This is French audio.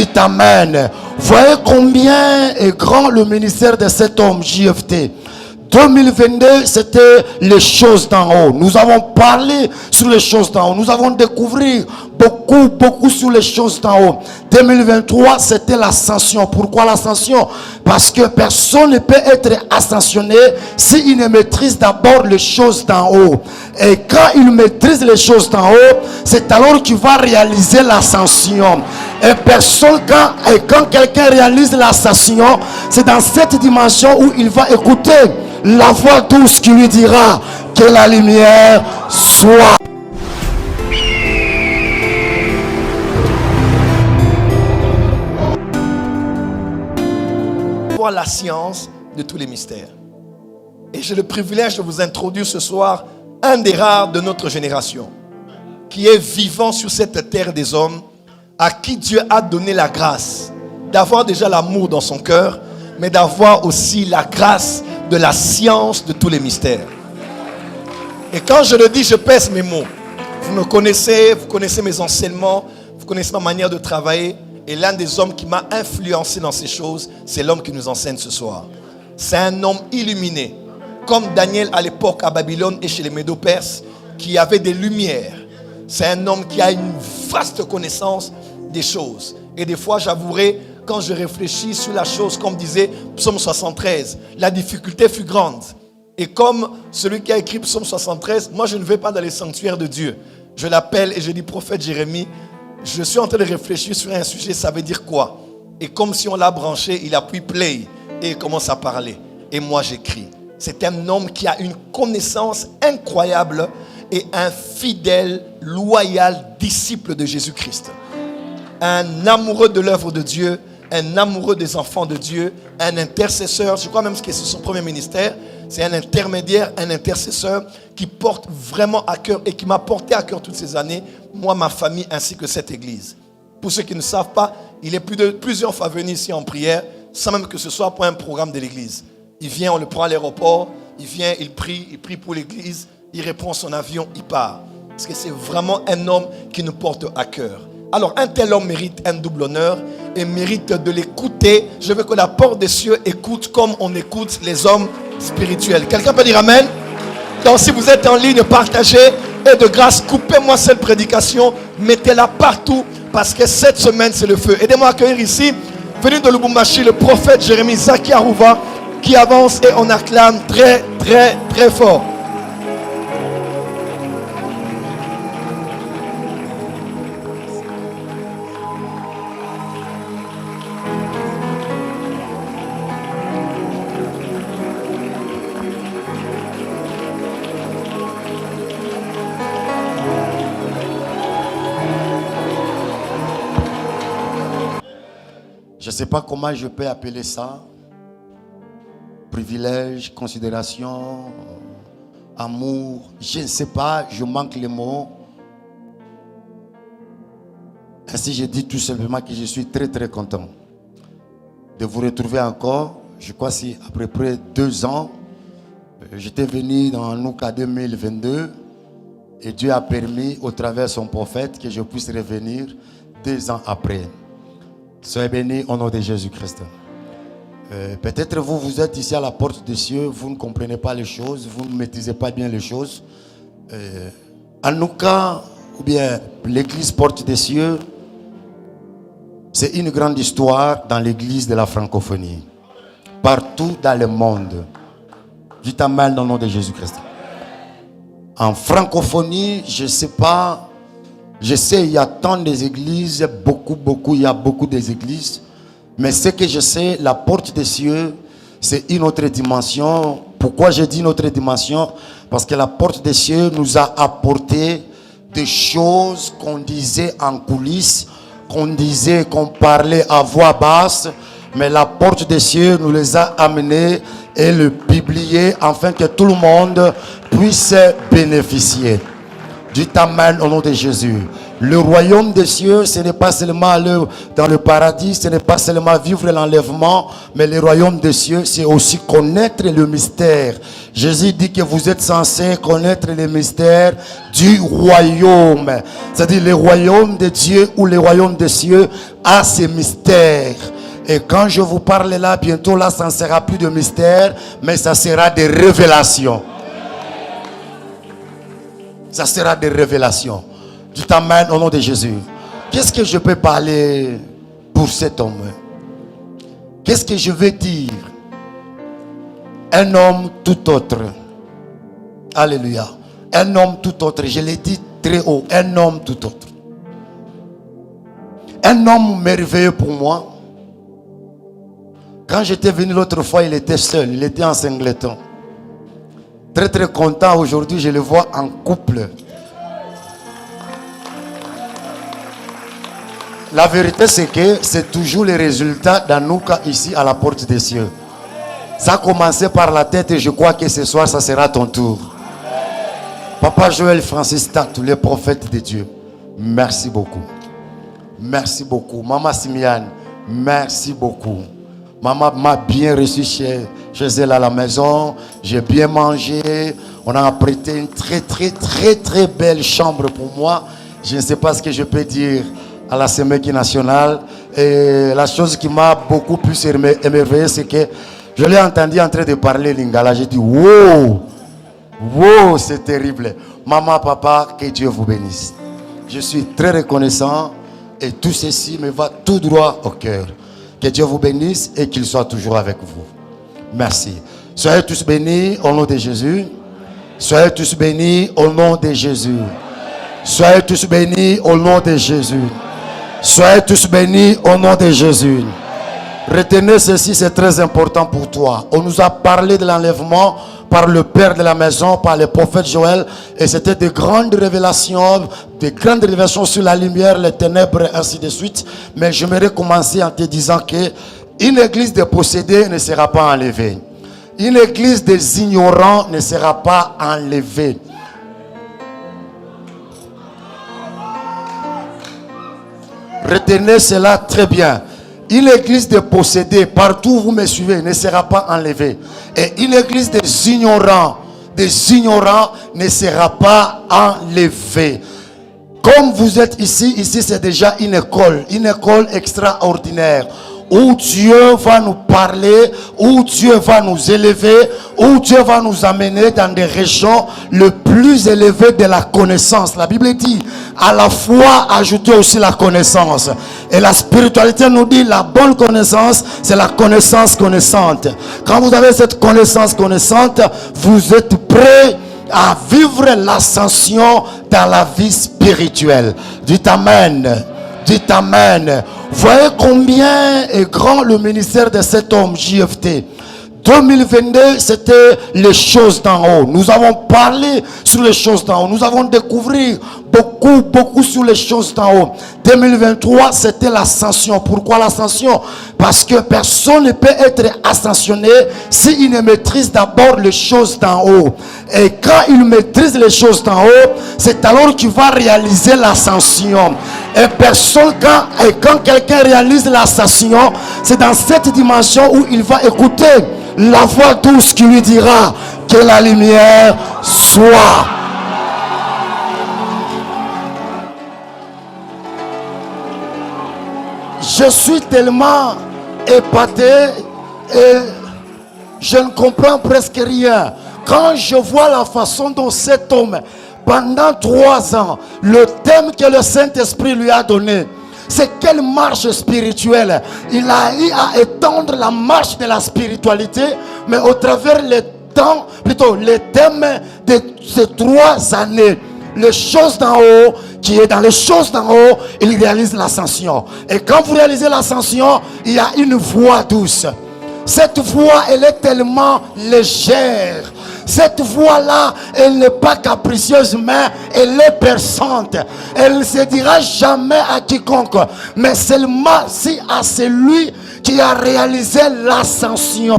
Dites Amen. Voyez combien est grand le ministère de cet homme, JFT. 2022, c'était les choses d'en haut. Nous avons parlé sur les choses d'en haut. Nous avons découvert beaucoup sur les choses d'en haut. 2023, c'était l'ascension. Pourquoi l'ascension? Parce que personne ne peut être ascensionné s'il ne maîtrise d'abord les choses d'en haut. Et quand il maîtrise les choses d'en haut, c'est alors qu'il va réaliser l'ascension. Et personne, quand quelqu'un réalise l'ascension, c'est dans cette dimension où il va écouter la voix douce qui lui dira que la lumière soit. Voir la science de tous les mystères. Et j'ai le privilège de vous introduire ce soir un des rares de notre génération qui est vivant sur cette terre des hommes, à qui Dieu a donné la grâce d'avoir déjà l'amour dans son cœur, mais d'avoir aussi la grâce de la science de tous les mystères. Et quand je le dis, je pèse mes mots. Vous me connaissez, vous connaissez mes enseignements, vous connaissez ma manière de travailler. Et l'un des hommes qui m'a influencé dans ces choses, c'est l'homme qui nous enseigne ce soir. C'est un homme illuminé, comme Daniel à l'époque à Babylone et chez les Médo-Perses, qui avait des lumières. C'est un homme qui a une vaste connaissance des choses. Et des fois, j'avouerai, quand je réfléchis sur la chose, comme disait Psaume 73, la difficulté fut grande. Et comme celui qui a écrit Psaume 73, moi je ne vais pas dans les sanctuaires de Dieu. Je l'appelle et je dis, prophète Jérémie, je suis en train de réfléchir sur un sujet, ça veut dire quoi? Et comme si on l'a branché, il appuie play et il commence à parler. Et moi j'écris. C'est un homme qui a une connaissance incroyable et un fidèle, loyal disciple de Jésus-Christ. Un amoureux de l'œuvre de Dieu, un amoureux des enfants de Dieu, un intercesseur. Je crois même que c'est son premier ministère. C'est un intermédiaire, un intercesseur qui porte vraiment à cœur et qui m'a porté à cœur toutes ces années, moi, ma famille, ainsi que cette église. Pour ceux qui ne savent pas, il est plusieurs fois venu ici en prière, sans même que ce soit pour un programme de l'église. Il vient, on le prend à l'aéroport, il vient, il prie pour l'église, il reprend son avion, il part. Parce que c'est vraiment un homme qui nous porte à cœur. Alors, un tel homme mérite un double honneur et mérite de l'écouter. Je veux que la porte des cieux écoute comme on écoute les hommes spirituels. Quelqu'un peut dire Amen? Donc, si vous êtes en ligne, partagez et de grâce, coupez-moi cette prédication, mettez-la partout parce que cette semaine, c'est le feu. Aidez-moi à accueillir ici, venu de Lubumbashi, le prophète Jérémie Zaki Arouva qui avance et on acclame très, très, très fort. Je ne sais pas comment je peux appeler ça. Privilège, considération, amour. Je ne sais pas, je manque les mots. Ainsi, je dis tout simplement que je suis très très content de vous retrouver encore. Je crois que c'est à peu près 2 ans. J'étais venu dans Nouka 2022 et Dieu a permis au travers de son prophète que je puisse revenir 2 ans après. Soyez bénis au nom de Jésus-Christ. Peut-être vous êtes ici à la porte des cieux, vous ne comprenez pas les choses, vous ne maîtrisez pas bien les choses. En tout cas, ou bien l'église porte des cieux, c'est une grande histoire dans l'église de la francophonie. Partout dans le monde. Dites Amen dans le nom de Jésus-Christ. En francophonie, je ne sais pas. Je sais, il y a tant d'églises, il y a beaucoup d'églises. Mais ce que je sais, la porte des cieux, c'est une autre dimension. Pourquoi je dis une autre dimension? Parce que la porte des cieux nous a apporté des choses qu'on disait en coulisses, qu'on parlait à voix basse. Mais la porte des cieux nous les a amenés et le publier afin que tout le monde puisse bénéficier. Dites Amen au nom de Jésus. Le royaume des cieux, ce n'est pas seulement aller dans le paradis, ce n'est pas seulement vivre l'enlèvement, mais le royaume des cieux, c'est aussi connaître le mystère. Jésus dit que vous êtes censés connaître le mystère du royaume. C'est-à-dire le royaume de Dieu ou le royaume des cieux a ses mystères. Et quand je vous parle là, bientôt là, ça ne sera plus de mystère, mais ça sera des révélations. Ça sera des révélations. Tu t'amènes au nom de Jésus. Qu'est-ce que je peux parler pour cet homme? Qu'est-ce que je vais dire? Un homme tout autre. Alléluia. Un homme tout autre. Je l'ai dit très haut. Un homme tout autre. Un homme merveilleux pour moi. Quand j'étais venu l'autre fois, il était seul. Il était en singleton. Très très content. Aujourd'hui, je le vois en couple. La vérité, c'est que c'est toujours le résultat d'Anouka ici à la porte des cieux. Ça a commencé par la tête et je crois que ce soir, ça sera ton tour. Papa Joël Francis Tatou, le prophète de Dieu, merci beaucoup. Merci beaucoup. Maman Simiane, merci beaucoup. Maman m'a bien reçu chez elle à la maison. J'ai bien mangé. On a prêté une très très très très belle chambre pour moi. Je ne sais pas ce que je peux dire à la Séméki nationale. Et la chose qui m'a beaucoup plus émerveillé, c'est que je l'ai entendu en train de parler lingala. J'ai dit, wow, wow, c'est terrible. Maman, papa, que Dieu vous bénisse. Je suis très reconnaissant et tout ceci me va tout droit au cœur. Que Dieu vous bénisse et qu'il soit toujours avec vous. Merci. Soyez tous bénis au nom de Jésus. Soyez tous bénis au nom de Jésus. Soyez tous bénis au nom de Jésus. Soyez tous bénis au nom de Jésus. Retenez ceci, c'est très important pour toi. On nous a parlé de l'enlèvement par le père de la maison, par le prophète Joël. Et c'était de grandes révélations sur la lumière, les ténèbres, et ainsi de suite. Mais j'aimerais commencer en te disant que une église de possédés ne sera pas enlevée. Une église des ignorants ne sera pas enlevée. Retenez cela très bien. Une église de possédés, partout où vous me suivez, ne sera pas enlevée. Et une église des ignorants ne sera pas enlevée. Comme vous êtes ici c'est déjà une école extraordinaire. Où Dieu va nous parler, où Dieu va nous élever, où Dieu va nous amener dans des régions les plus élevées de la connaissance. La Bible dit, à la foi, ajouter aussi la connaissance. Et la spiritualité nous dit, la bonne connaissance, c'est la connaissance connaissante. Quand vous avez cette connaissance connaissante, vous êtes prêt à vivre l'ascension dans la vie spirituelle. Dites Amen. Dites Amen. Voyez combien est grand le ministère de cet homme JFT. 2022, c'était les choses d'en haut. Nous avons parlé sur les choses d'en haut. Nous avons découvert beaucoup sur les choses d'en haut. 2023, c'était l'ascension. Pourquoi l'ascension? Parce que personne ne peut être ascensionné s'il ne maîtrise d'abord les choses d'en haut. Et quand il maîtrise les choses d'en haut, c'est alors qu'il va réaliser l'ascension. Et personne, quand quelqu'un réalise l'ascension, c'est dans cette dimension où il va écouter la voix douce qui lui dira que la lumière soit. Je suis tellement épaté et je ne comprends presque rien. Quand je vois la façon dont cet homme, pendant 3 ans, le thème que le Saint-Esprit lui a donné, c'est quelle marche spirituelle. Il a eu à étendre la marche de la spiritualité, mais au travers les temps, plutôt les thèmes de ces 3 années. Les choses d'en haut, qui est dans les choses d'en haut, il réalise l'ascension. Et quand vous réalisez l'ascension, il y a une voix douce. Cette voix, elle est tellement légère. Cette voix-là, elle n'est pas capricieuse, mais elle est perçante. Elle ne se dira jamais à quiconque, mais seulement si à celui qui a réalisé l'ascension.